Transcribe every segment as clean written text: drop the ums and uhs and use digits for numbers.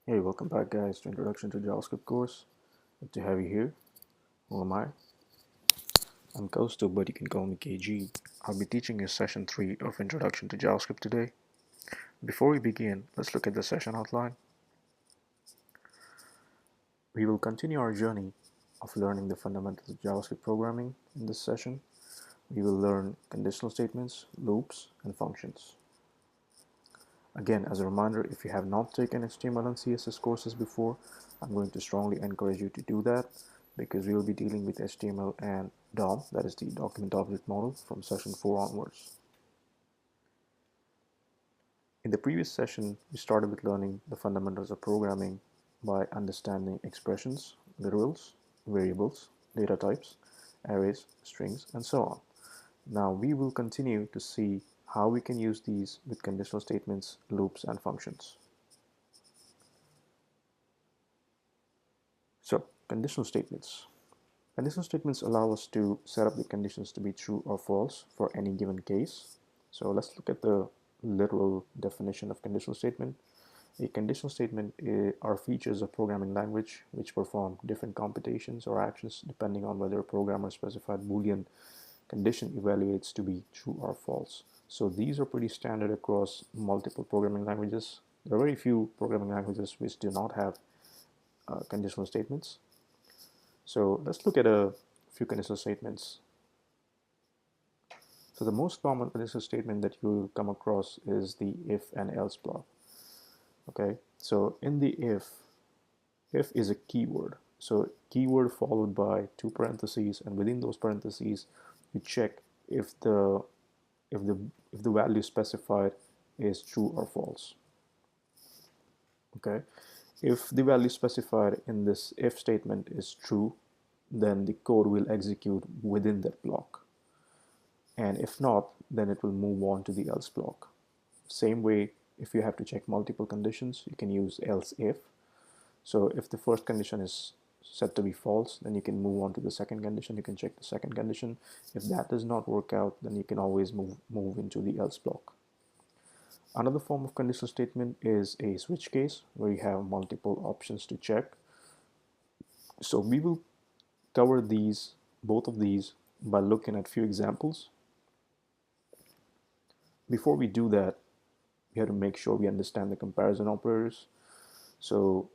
Hey, welcome back guys to Introduction to JavaScript course. Good to have you here. Who am I? I'm Kaustu, but you can call me KG. I'll be teaching you session 3 of Introduction to JavaScript today. Before we begin, let's look at the session outline. We will continue our journey of learning the fundamentals of JavaScript programming in this session. We will learn conditional statements, loops, and functions. Again, as a reminder, if you have not taken HTML and CSS courses before, I'm going to strongly encourage you to do that because we will be dealing with HTML and DOM, that is the Document Object Model, from session 4 onwards. In the previous session, we started with learning the fundamentals of programming by understanding expressions, literals, variables, data types, arrays, strings, and so on. Now we will continue to see how we can use these with conditional statements, loops, and functions. So, conditional statements. Conditional statements allow us to set up the conditions to be true or false for any given case. So let's look at the literal definition of conditional statement. A conditional statement are features of programming language which perform different computations or actions depending on whether a programmer specified Boolean condition evaluates to be true or false. So these are pretty standard across multiple programming languages. There are very few programming languages which do not have conditional statements. So let's look at a few conditional statements. So the most common conditional statement that you will come across is the if and else block. Okay, so in the if is a keyword. So keyword followed by two parentheses, and within those parentheses, you check if the value specified is true or false. Okay, if the value specified in this if statement is true, then the code will execute within that block. And if not, then it will move on to the else block. Same way, if you have to check multiple conditions, you can use else if. So if the first condition is set to be false, then you can move on to the second condition. You can check the second condition. If that does not work out, then you can always move into the else block. Another form of conditional statement is a switch case where you have multiple options to check. So we will cover both of these by looking at a few examples. Before we do that, we have to make sure we understand the comparison operators. So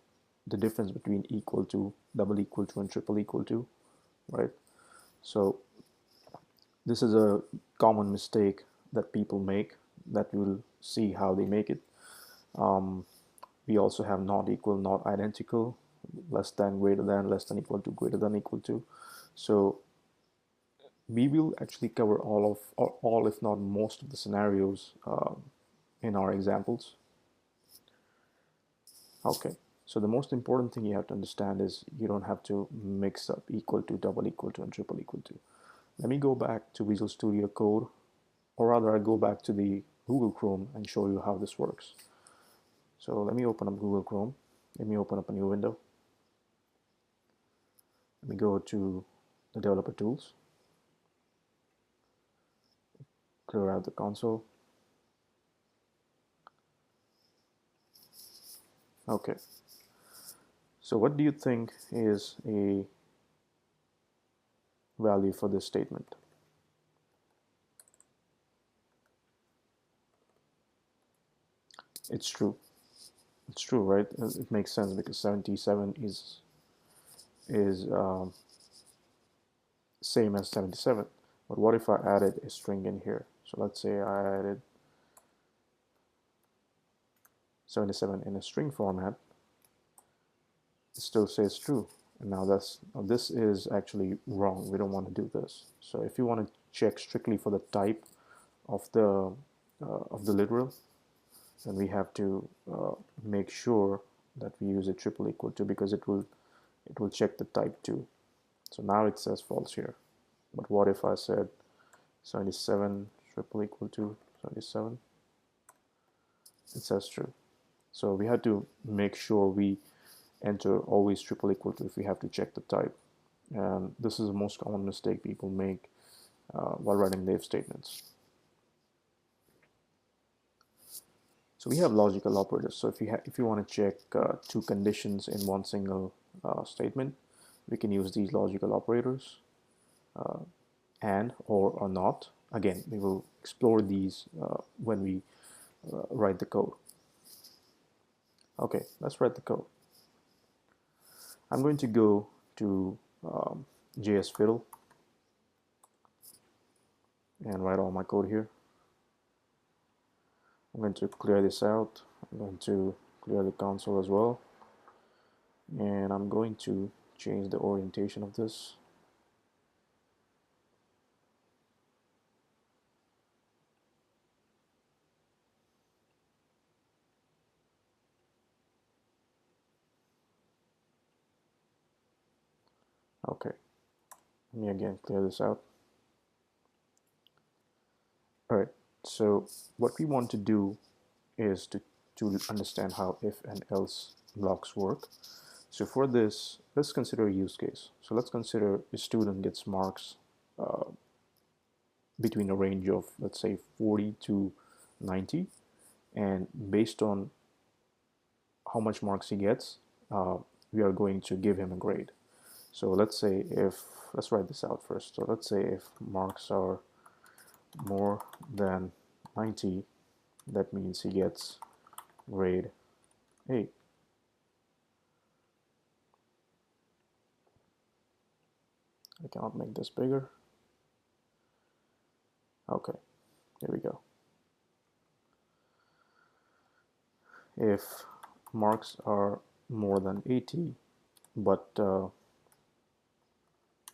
the difference between equal to, double equal to, and triple equal to, right? So this is a common mistake that people make that we'll see how they make it. We also have not equal, not identical, less than, greater than, less than equal to, greater than equal to. So we will actually cover all if not most of the scenarios in our examples. Okay, so the most important thing you have to understand is you don't have to mix up equal to, double equal to, and triple equal to. Let me go back to Visual Studio Code, or rather I go back to the Google Chrome and show you how this works. So let me open up Google Chrome. Let me open up a new window. Let me go to the developer tools. Clear out the console. Okay. So what do you think is a value for this statement? It's true. It's true, right? It makes sense because 77 is same as 77. But what if I added a string in here? So let's say I added 77 in a string format. It still says true. And now this is actually wrong. We don't want to do this. So if you want to check strictly for the type of the literal, then we have to make sure that we use a triple equal to, because it will check the type too. So now it says false here. But what if I said 77 triple equal to 77? It says true. So we have to make sure we enter always triple equal to if we have to check the type. And this is the most common mistake people make while writing the if statements. So we have logical operators. So if you want to check two conditions in one single statement, we can use these logical operators, and, or not. Again, we will explore these when we write the code. Okay, let's write the code. I'm going to go to JS Fiddle and write all my code here. I'm going to clear this out. I'm going to clear the console as well. And I'm going to change the orientation of this. Okay, let me again clear this out. Alright, so what we want to do is to understand how if and else blocks work. So for this, let's consider a use case. So let's consider a student gets marks between a range of, let's say, 40 to 90, and based on how much marks he gets, we are going to give him a grade. So let's say if, let's write this out first. So let's say if marks are more than 90, that means he gets grade 8. I cannot make this bigger. Okay, here we go. If marks are more than 80 but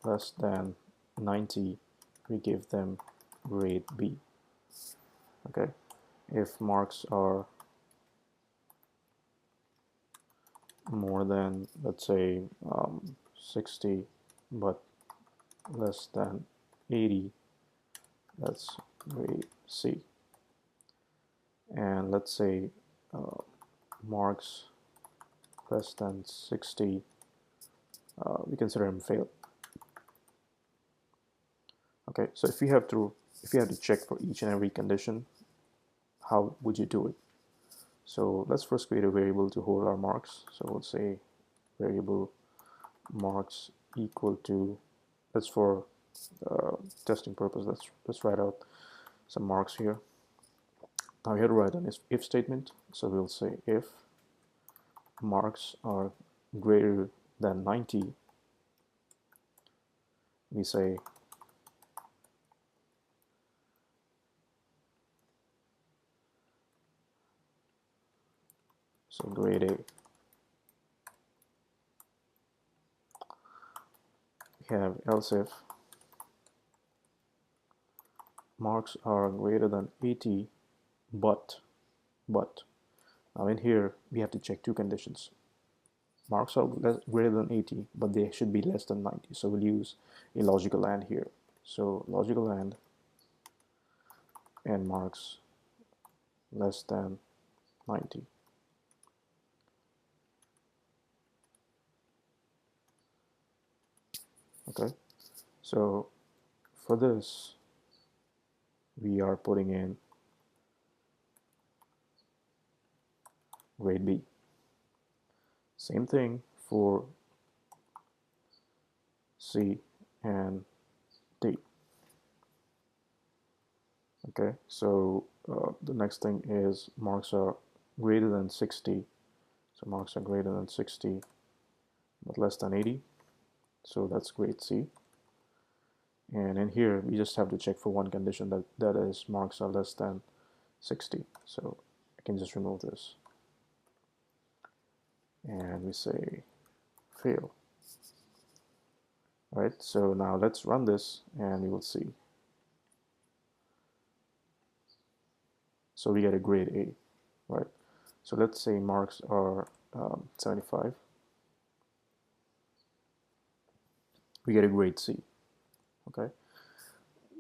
less than 90, we give them grade B. Okay, if marks are more than, let's say, 60 but less than 80, that's grade C. And let's say marks less than 60, we consider him failed. Okay, so if you have to check for each and every condition, how would you do it? So let's first create a variable to hold our marks. So we'll say variable marks equal to, that's for testing purpose. Let's write out some marks here. Now we have to write an if statement. So we'll say if marks are greater than 90, we say so grade A. We have else if marks are greater than 80 but now in here we have to check two conditions. Marks are greater than 80 but they should be less than 90, so we'll use a logical AND here. So logical AND marks less than 90. Okay, so for this we are putting in grade B. Same thing for C and D. Okay, so the next thing is marks are greater than 60. So marks are greater than 60 but less than 80. So that's grade C. And in here we just have to check for one condition, that is marks are less than 60. So I can just remove this. And we say fail. All right, so now let's run this and we will see. So we get a grade A, right? So let's say marks are 75. We get a grade C. Okay.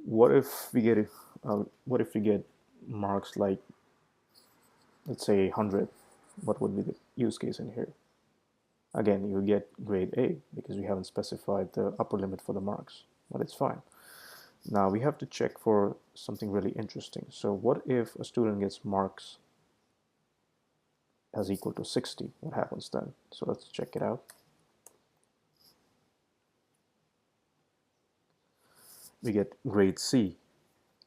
What if we get marks like, let's say 100? What would be the use case in here? Again, you get grade A because we haven't specified the upper limit for the marks, but it's fine. Now we have to check for something really interesting. So what if a student gets marks as equal to 60, what happens then? So let's check it out. We get grade C,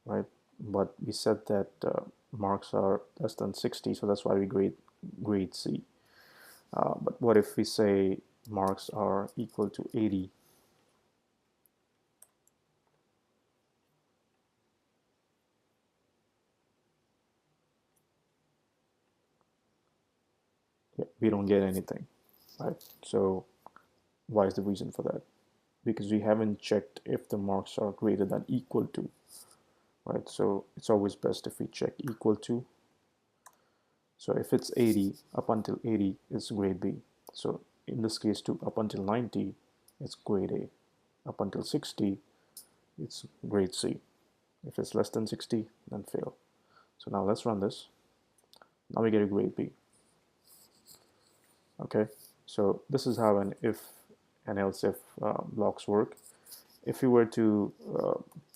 right? But we said that marks are less than 60, so that's why we grade C. But what if we say marks are equal to 80? Yeah, we don't get anything, right? So why is the reason for that? Because we haven't checked if the marks are greater than equal to, right? So it's always best if we check equal to. So if it's 80, up until 80, it's grade B. So in this case too, up until 90, it's grade A. Up until 60, it's grade C. If it's less than 60, then fail. So now let's run this. Now we get a grade B. Okay, so this is how an if and else if blocks work. If you were to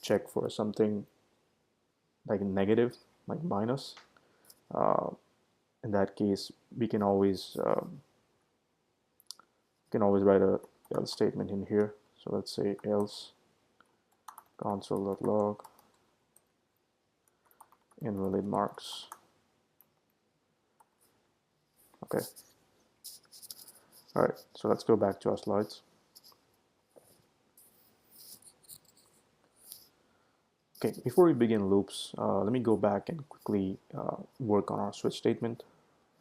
check for something like negative, like minus, in that case, we can always write a else statement in here. So let's say else console.log invalid marks. Okay. All right, so let's go back to our slides. Okay, before we begin loops, let me go back and quickly work on our switch statement.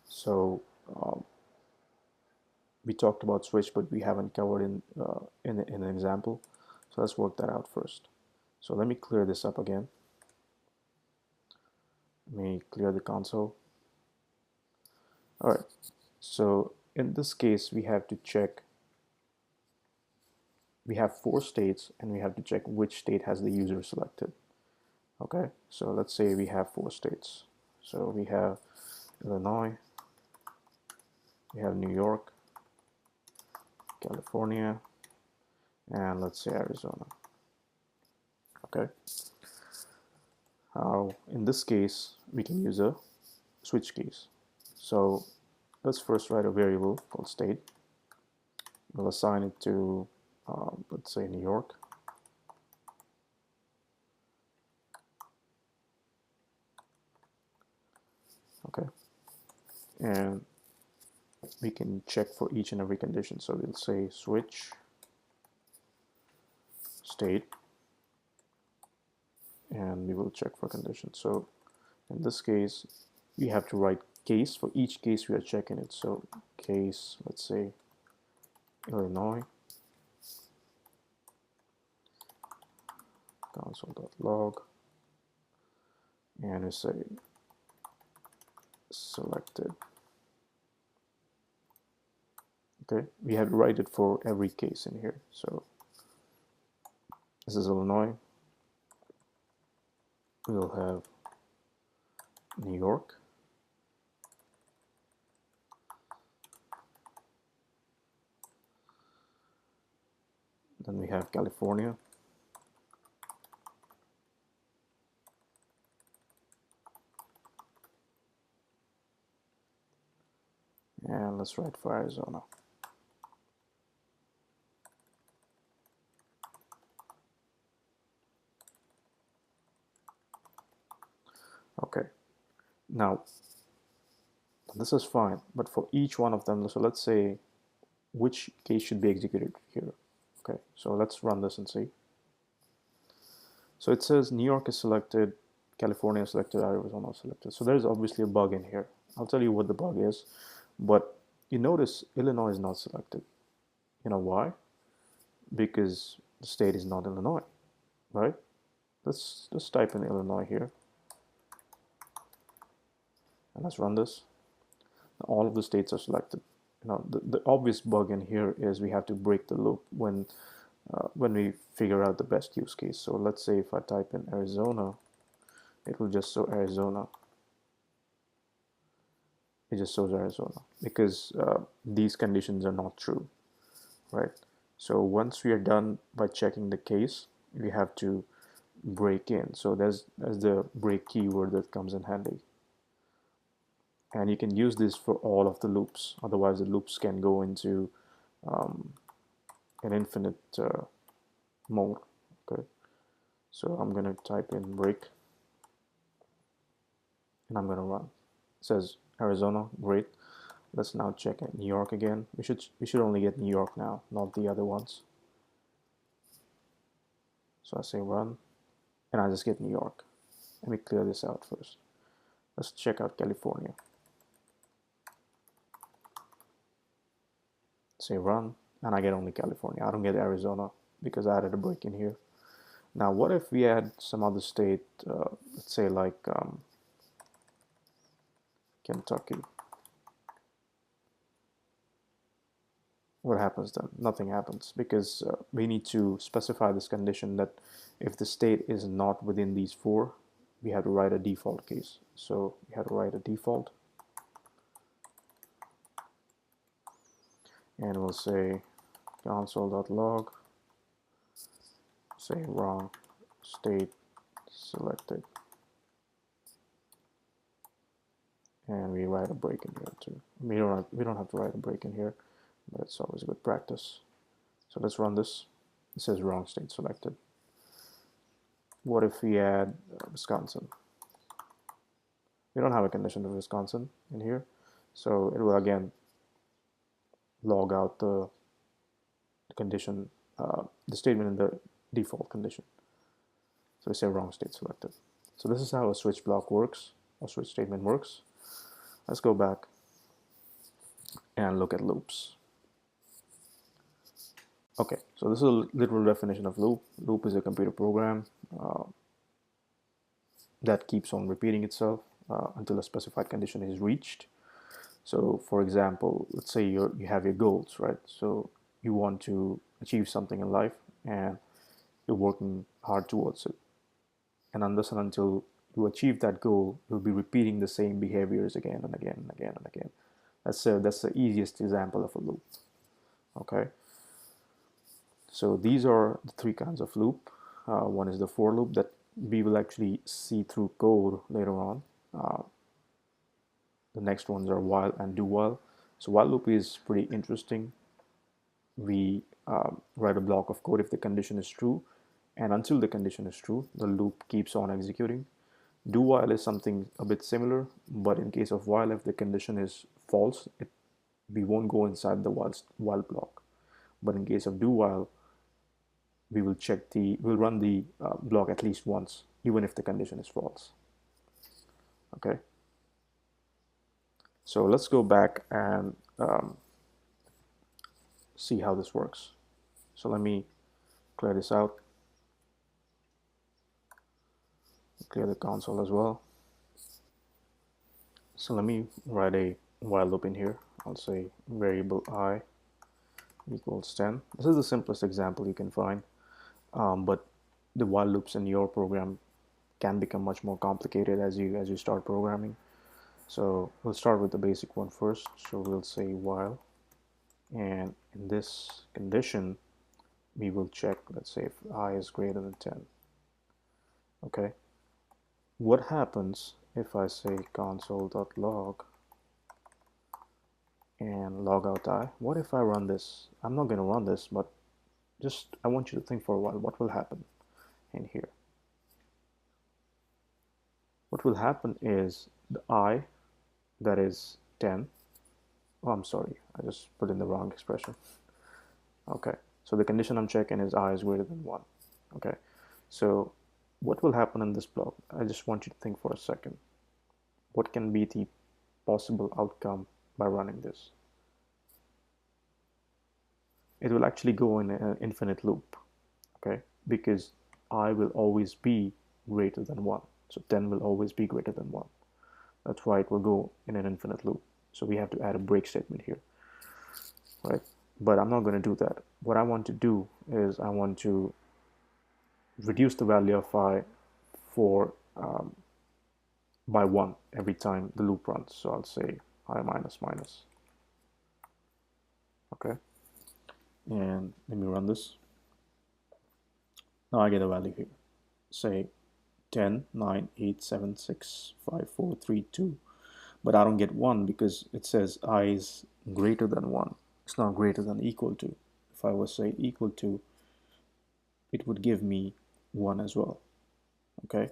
So we talked about switch, but we haven't covered in an example. So let's work that out first. So let me clear this up again. Let me clear the console. All right, so in this case, we have to check. We have 4 states, and we have to check which state has the user selected. Okay, so let's say we have 4 states. So we have Illinois, we have New York, California, and let's say Arizona. Okay. In this case, we can use a switch case. So let's first write a variable called state. We'll assign it to, let's say, New York. Okay. And we can check for each and every condition. So we'll say switch state, and we will check for conditions. So in this case, we have to write case. For each case, we are checking it. So case, let's say, Illinois, console.log, and we say selected. Okay, we have to write it for every case in here. So this is Illinois. We'll have New York. Then we have California. And let's write for Arizona. Okay, now this is fine, but for each one of them, so let's say which case should be executed here. Okay, so let's run this and see. So it says New York is selected, California is selected, Arizona is selected. So there's obviously a bug in here. I'll tell you what the bug is, but you notice Illinois is not selected. You know why? Because the state is not Illinois, right? Let's type in Illinois here. And let's run this. All of the states are selected. The obvious bug in here is we have to break the loop when we figure out the best use case. So let's say if I type in Arizona, it will just show Arizona. It just shows Arizona because these conditions are not true, right? So once we are done by checking the case, we have to break in. So there's the break keyword that comes in handy. And you can use this for all of the loops. Otherwise, the loops can go into an infinite mode. Okay, so I'm going to type in break, and I'm going to run. It says Arizona, great. Let's now check New York again. We should only get New York now, not the other ones. So I say run, and I just get New York. Let me clear this out first. Let's check out California. Say run, and I get only California. I don't get Arizona because I added a break in here. Now, what if we add some other state, let's say like Kentucky? What happens then? Nothing happens because we need to specify this condition that if the state is not within these four, we have to write a default case. So we have to write a default, and we'll say console.log, say wrong state selected, and we write a break in here too. We don't have to write a break in here, but it's always a good practice. So let's run this. It says wrong state selected. What if we add Wisconsin? We don't have a condition of Wisconsin in here, so it will again log out the condition, the statement in the default condition. So we say wrong state selected. So this is how a switch block works, or switch statement works. Let's go back and look at loops. Okay, so this is a literal definition of loop. Loop is a computer program that keeps on repeating itself until a specified condition is reached. So for example, let's say you have your goals, right? So you want to achieve something in life and you're working hard towards it. And unless and until you achieve that goal, you'll be repeating the same behaviors again and again and again and again. That's the easiest example of a loop. Okay. So these are the three kinds of loop. One is the for loop that we will actually see through code later on. The next ones are while and do while. So while loop is pretty interesting. We write a block of code if the condition is true, and until the condition is true, the loop keeps on executing. Do while is something a bit similar, but in case of while, if the condition is false, we won't go inside the while block. But in case of do while, we'll run the block at least once, even if the condition is false. Okay. So let's go back and see how this works. So let me clear this out. Clear the console as well. So let me write a while loop in here. I'll say variable I equals 10. This is the simplest example you can find, but the while loops in your program can become much more complicated as you start programming. So we'll start with the basic one first. So we'll say while, and in this condition we will check, let's say, if I is greater than 10. Okay, what happens if I say console.log and log out I? What if I run this? I'm not going to run this, but just I want you to think for a while. What will happen in here? What will happen is the I, that is 10. Oh, I'm sorry, I just put in the wrong expression. Okay, so the condition I'm checking is I is greater than 1. Okay, so what will happen in this block? I just want you to think for a second. What can be the possible outcome by running this? It will actually go in an infinite loop, okay? Because I will always be greater than 1. So 10 will always be greater than 1. That's why it will go in an infinite loop. So we have to add a break statement here, right? But I'm not going to do that. What I want to do is I want to reduce the value of I for by 1 every time the loop runs. So I'll say I minus minus. Okay, and let me run this. Now I get a value here. Say 10, 9, 8, 7, 6, 5, 4, 3, 2. but I don't get 1 because it says I is greater than 1. It's not greater than equal to. If I was say equal to, it would give me 1 as well. Okay,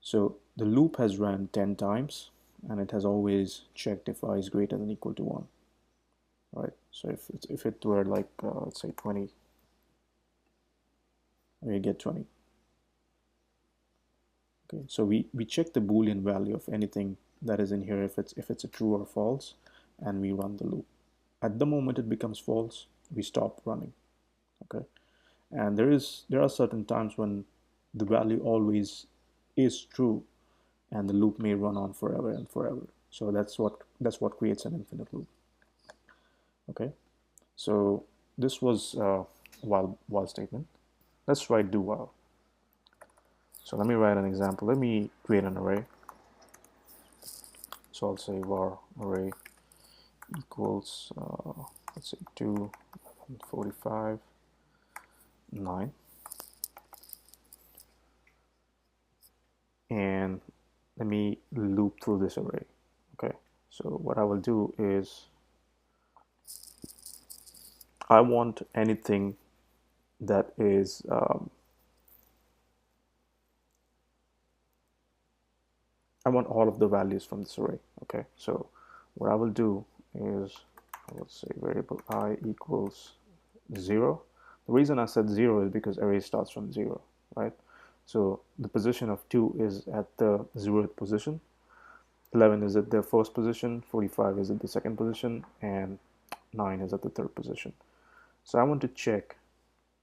so the loop has run 10 times and it has always checked if I is greater than equal to 1. Right, so if it were like let's say 20, we get 20. Okay, so we check the Boolean value of anything that is in here, if it's a true or false, and we run the loop. At the moment it becomes false, we stop running. Okay, and there are certain times when the value always is true, and the loop may run on forever and forever. So that's what creates an infinite loop. Okay, so this was while statement. Let's write do while. So let me write an example. Let me create an array. So I'll say var array equals let's say 2, 45, 9, and let me loop through this array. Okay, so what I will do is I want anything that is I want all of the values from this array. Okay, so what I will do is I will say variable I equals 0. The reason I said 0 is because array starts from 0, right? So the position of 2 is at the 0th position, 11 is at the first position, 45 is at the second position, and 9 is at the third position. So I want to check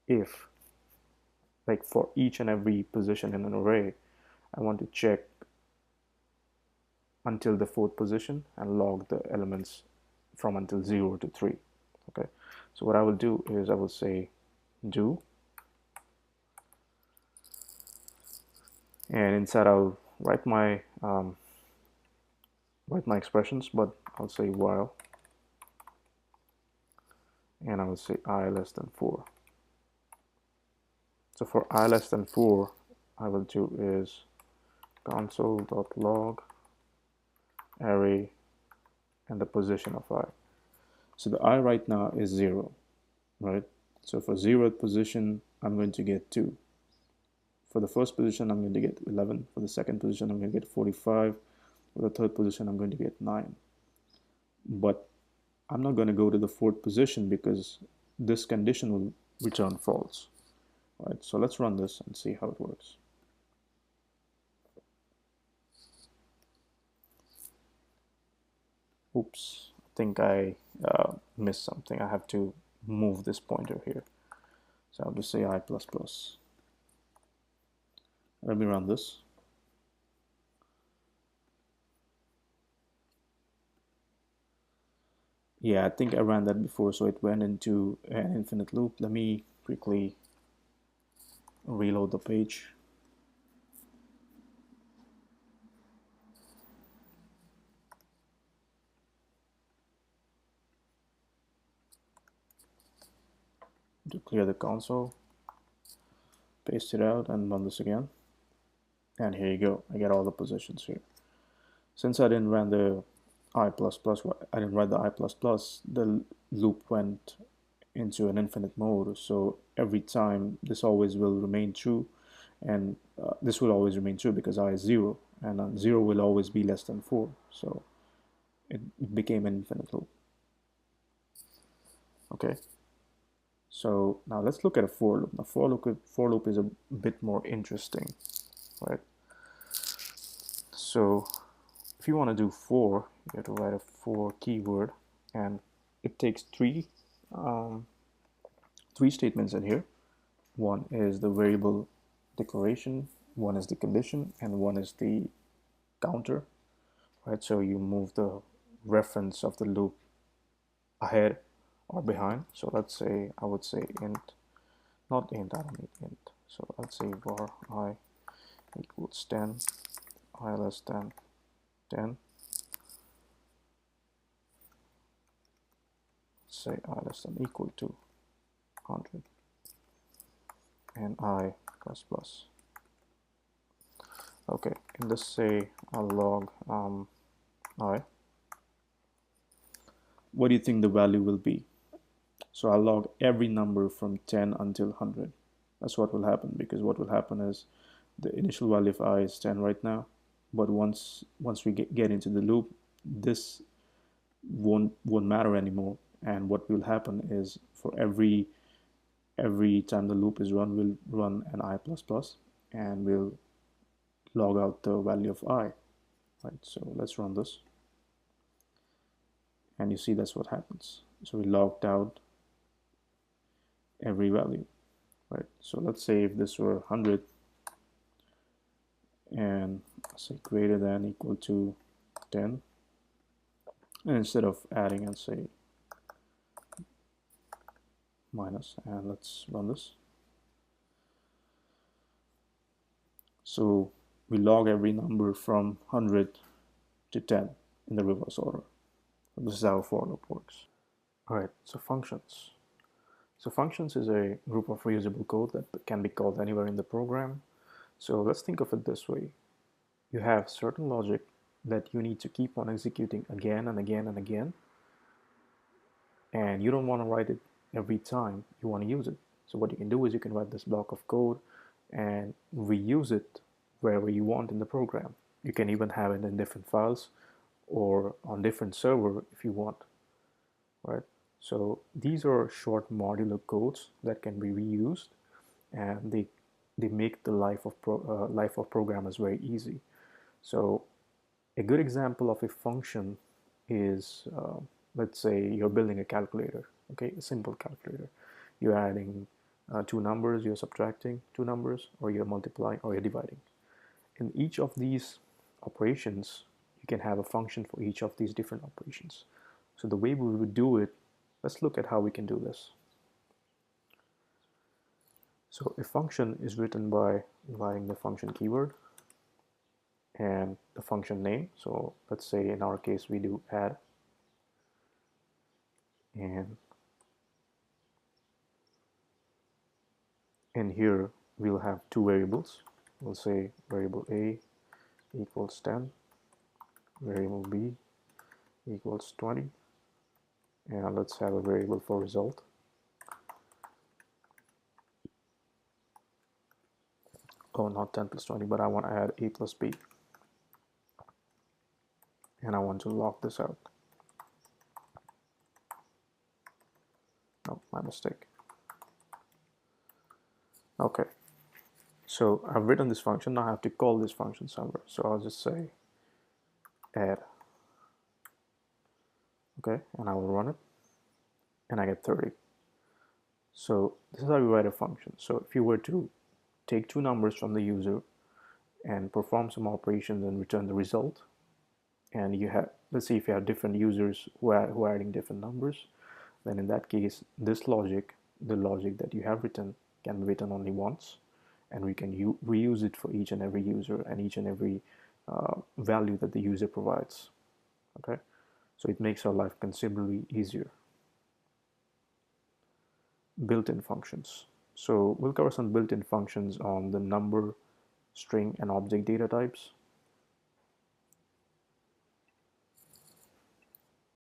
if, like for each and every position in an array, I want to check until the fourth position and log the elements from until 0 to 3. Okay, so what I will do is I will say do, and inside I'll write my expressions, but I'll say while, and I will say I less than 4. So for I less than 4, I will do is console.log array and the position of I. So the I right now is 0, right? So for 0th position, I'm going to get 2. For the first position, I'm going to get 11. For the second position, I'm going to get 45. For the third position, I'm going to get 9. But I'm not going to go to the fourth position because this condition will return false. All right, so let's run this and see how it works. Oops, I think I missed something. I have to move this pointer here. So I'll just say I++. Let me run this. Yeah, I think I ran that before, so it went into an infinite loop. Let me quickly reload the page. To clear the console, paste it out and run this again. And here you go, I get all the positions here. Since I didn't run the I++, I didn't write the I++, the loop went into an infinite mode. So every time this always will remain true, and this will always remain true because I is 0, and 0 will always be less than 4. So it became an infinite loop. Okay. So now let's look at a for loop. Now for loop is a bit more interesting, right? So if you want to do for, you have to write a for keyword, and it takes three statements in here. One is the variable declaration, one is the condition, and one is the counter, right? So you move the reference of the loop ahead or behind. So let's say I would say int, not int, I don't need int. So let's say var I equals 10, I less than 10. Say I less than equal to 100, and I plus plus. Okay, in this say I'll log All right. What do you think the value will be? So I'll log every number from 10 until 100. That's what will happen, because what will happen is the initial value of I is 10 right now, but once we get into the loop, this won't matter anymore. And what will happen is for every time the loop is run, we'll run an I plus plus, and we'll log out the value of I. Right, so let's run this, and you see that's what happens. So we logged out every value. Right, so let's say if this were 100 and say greater than equal to 10, and instead of adding, and say minus, and let's run this. So we log every number from 100 to 10 in the reverse order. So this is how for loop works. All right, so functions. So functions is a group of reusable code that can be called anywhere in the program. So let's think of it this way. You have certain logic that you need to keep on executing again and again and again, and you don't want to write it every time you want to use it. So what you can do is you can write this block of code and reuse it wherever you want in the program. You can even have it in different files or on different server if you want, right? So these are short modular codes that can be reused, and they make the life of programmers very easy. So a good example of a function is, let's say you're building a calculator, okay, a simple calculator. You're adding two numbers, you're subtracting two numbers, or you're multiplying, or you're dividing. In each of these operations, you can have a function for each of these different operations. So the way we would do it, let's look at how we can do this. So a function is written by dividing the function keyword and the function name. So let's say in our case we do add, and in here we'll have two variables. We'll say variable A equals 10, variable B equals 20, and let's have a variable for result. Oh, not 10 plus 20, but I want to add A plus B, and I want to log this out. Oh, my mistake. Okay, so I've written this function. Now I have to call this function somewhere. So I'll just say add. Okay, and I will run it, and I get 30. So this is how you write a function. So if you were to take two numbers from the user and perform some operations and return the result, and you have, let's say if you have different users who are adding different numbers, then in that case, this logic, the logic that you have written, can be written only once, and we can reuse it for each and every user and each and every value that the user provides. Okay, so it makes our life considerably easier. Built-in functions. So we'll cover some built-in functions on the number, string, and object data types.